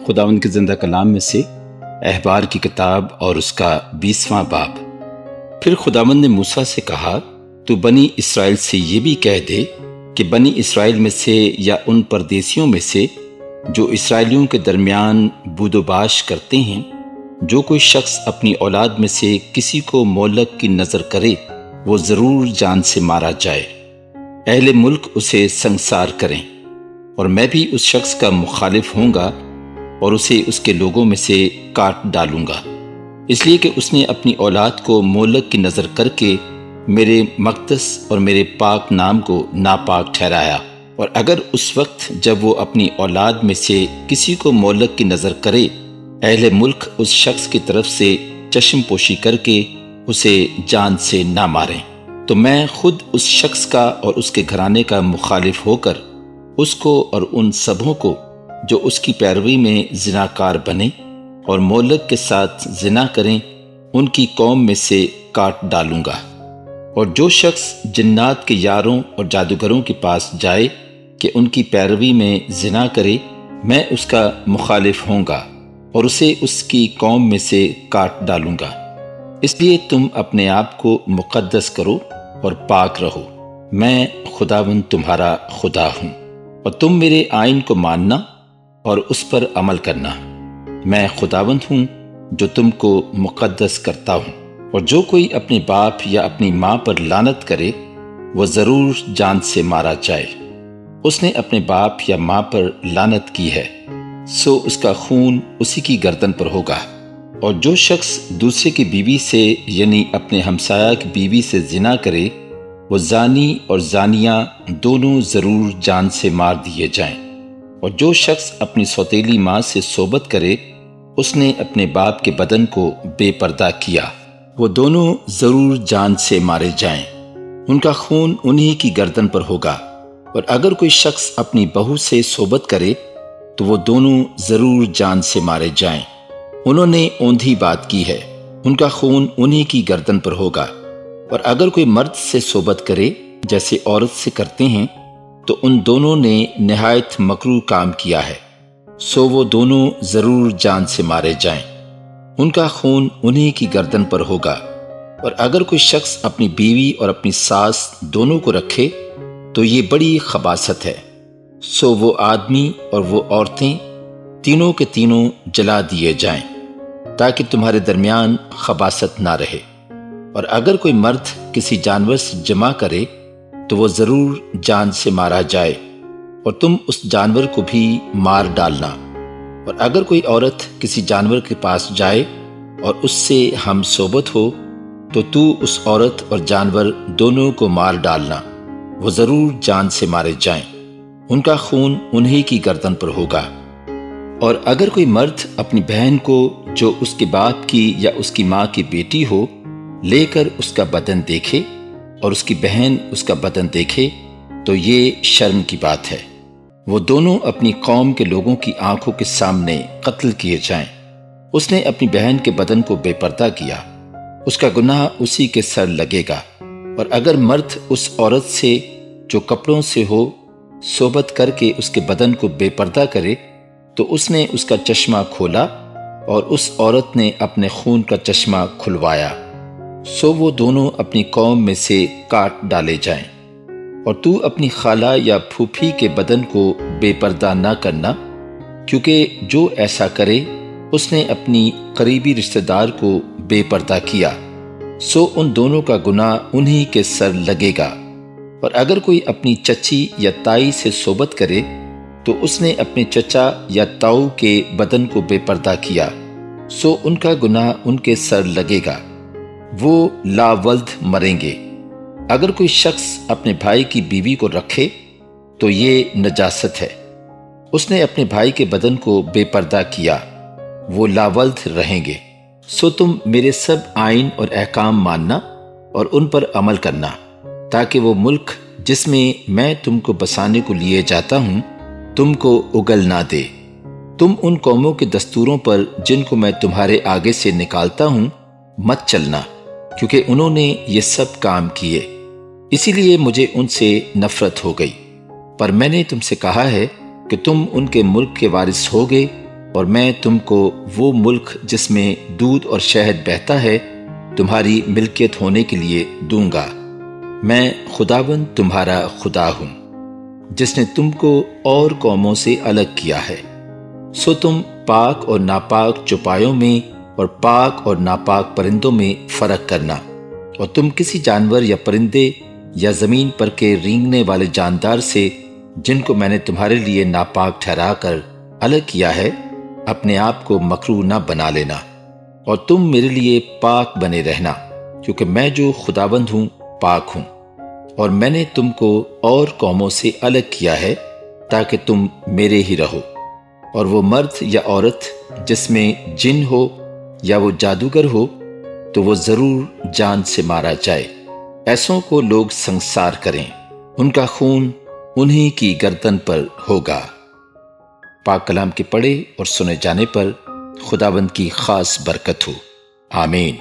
خداوند کے زندہ کلام میں سے احبار کی کتاب اور اس کا 20واں باب۔ پھر خداوند نے موسیٰ سے کہا، تو بنی اسرائیل سے یہ بھی کہہ دے کہ بنی اسرائیل میں سے یا ان پردیسیوں میں سے جو اسرائیلیوں کے درمیان بود و باش کرتے ہیں، جو کوئی شخص اپنی اولاد میں سے کسی کو مولک کی نظر کرے وہ ضرور جان سے مارا جائے، اہل ملک اسے سنگسار کریں، اور میں بھی اس شخص کا مخالف ہوں گا اور اسے اس کے لوگوں میں سے کاٹ ڈالوں گا، اس لیے کہ اس نے اپنی اولاد کو مولک کی نظر کر کے میرے مقدس اور میرے پاک نام کو ناپاک ٹھہرایا۔ اور اگر اس وقت جب وہ اپنی اولاد میں سے کسی کو مولک کی نظر کرے، اہل ملک اس شخص کی طرف سے چشم پوشی کر کے اسے جان سے نہ ماریں، تو میں خود اس شخص کا اور اس کے گھرانے کا مخالف ہو کر اس کو اور ان سبوں کو جو اس کی پیروی میں زناکار بنے اور مولک کے ساتھ زنا کریں ان کی قوم میں سے کاٹ ڈالوں گا۔ اور جو شخص جنات کے یاروں اور جادوگروں کے پاس جائے کہ ان کی پیروی میں زنا کرے، میں اس کا مخالف ہوں گا اور اسے اس کی قوم میں سے کاٹ ڈالوں گا۔ اس لیے تم اپنے آپ کو مقدس کرو اور پاک رہو، میں خداوند تمہارا خدا ہوں، اور تم میرے آئین کو ماننا اور اس پر عمل کرنا۔ میں خداوند ہوں جو تم کو مقدس کرتا ہوں، اور جو کوئی اپنے باپ یا اپنی ماں پر لعنت کرے وہ ضرور جان سے مارا جائے۔ اس نے اپنے باپ یا ماں پر لعنت کی ہے، سو اس کا خون اسی کی گردن پر ہوگا۔ اور جو شخص دوسرے کی بیوی سے یعنی اپنے ہمسایہ کی بیوی سے زنا کرے وہ زانی اور زانیہ دونوں ضرور جان سے مار دیے جائیں۔ اور جو شخص اپنی سوتیلی ماں سے صحبت کرے اس نے اپنے باپ کے بدن کو بے پردہ کیا، وہ دونوں ضرور جان سے مارے جائیں، ان کا خون انہی کی گردن پر ہوگا۔ اور اگر کوئی شخص اپنی بہو سے صحبت کرے تو وہ دونوں ضرور جان سے مارے جائیں، انہوں نے اوندھی بات کی ہے، ان کا خون انہی کی گردن پر ہوگا۔ اور اگر کوئی مرد سے صحبت کرے جیسے عورت سے کرتے ہیں تو ان دونوں نے نہایت مکروہ کام کیا ہے، سو وہ دونوں ضرور جان سے مارے جائیں، ان کا خون انہی کی گردن پر ہوگا۔ اور اگر کوئی شخص اپنی بیوی اور اپنی ساس دونوں کو رکھے تو یہ بڑی خباثت ہے، سو وہ آدمی اور وہ عورتیں تینوں کے تینوں جلا دیے جائیں، تاکہ تمہارے درمیان خباثت نہ رہے۔ اور اگر کوئی مرد کسی جانور سے جمع کرے تو وہ ضرور جان سے مارا جائے، اور تم اس جانور کو بھی مار ڈالنا۔ اور اگر کوئی عورت کسی جانور کے پاس جائے اور اس سے ہم صحبت ہو تو اس عورت اور جانور دونوں کو مار ڈالنا، وہ ضرور جان سے مارے جائیں، ان کا خون انہی کی گردن پر ہوگا۔ اور اگر کوئی مرد اپنی بہن کو جو اس کے باپ کی یا اس کی ماں کی بیٹی ہو لے کر اس کا بدن دیکھے اور اس کی بہن اس کا بدن دیکھے تو یہ شرم کی بات ہے، وہ دونوں اپنی قوم کے لوگوں کی آنکھوں کے سامنے قتل کیے جائیں۔ اس نے اپنی بہن کے بدن کو بے پردہ کیا، اس کا گناہ اسی کے سر لگے گا۔ اور اگر مرد اس عورت سے جو کپڑوں سے ہو صحبت کر کے اس کے بدن کو بے پردہ کرے تو اس نے اس کا چشمہ کھولا اور اس عورت نے اپنے خون کا چشمہ کھلوایا، سو وہ دونوں اپنی قوم میں سے کاٹ ڈالے جائیں۔ اور تو اپنی خالہ یا پھوپھی کے بدن کو بے پردہ نہ کرنا، کیونکہ جو ایسا کرے اس نے اپنی قریبی رشتہ دار کو بے پردہ کیا، سو ان دونوں کا گناہ انہی کے سر لگے گا۔ اور اگر کوئی اپنی چچی یا تائی سے صحبت کرے تو اس نے اپنے چچا یا تاؤ کے بدن کو بے پردہ کیا، سو ان کا گناہ ان کے سر لگے گا، وہ لا ولد مریں گے۔ اگر کوئی شخص اپنے بھائی کی بیوی کو رکھے تو یہ نجاست ہے، اس نے اپنے بھائی کے بدن کو بے پردہ کیا، وہ لا ولد رہیں گے۔ سو تم میرے سب آئین اور احکام ماننا اور ان پر عمل کرنا، تاکہ وہ ملک جس میں تم کو بسانے کو لیے جاتا ہوں تم کو اگل نہ دے۔ تم ان قوموں کے دستوروں پر جن کو میں تمہارے آگے سے نکالتا ہوں مت چلنا، کیونکہ انہوں نے یہ سب کام کیے، اسی لیے مجھے ان سے نفرت ہو گئی۔ پر میں نے تم سے کہا ہے کہ تم ان کے ملک کے وارث ہوگے اور میں تم کو وہ ملک جس میں دودھ اور شہد بہتا ہے تمہاری ملکیت ہونے کے لیے دوں گا۔ میں خداوند تمہارا خدا ہوں جس نے تم کو اور قوموں سے الگ کیا ہے۔ سو تم پاک اور ناپاک چوپایوں میں اور پاک اور ناپاک پرندوں میں فرق کرنا، اور تم کسی جانور یا پرندے یا زمین پر کے رینگنے والے جاندار سے جن کو میں نے تمہارے لیے ناپاک ٹھہرا کر الگ کیا ہے اپنے آپ کو مکروہ نہ بنا لینا، اور تم میرے لیے پاک بنے رہنا، کیونکہ میں جو خداوند ہوں پاک ہوں، اور میں نے تم کو اور قوموں سے الگ کیا ہے تاکہ تم میرے ہی رہو۔ اور وہ مرد یا عورت جس میں جن ہو یا وہ جادوگر ہو تو وہ ضرور جان سے مارا جائے۔ ایسوں کو لوگ سنسار کریں، ان کا خون انہی کی گردن پر ہوگا۔ پاک کلام کے پڑھے اور سنے جانے پر خداوند کی خاص برکت ہو، آمین۔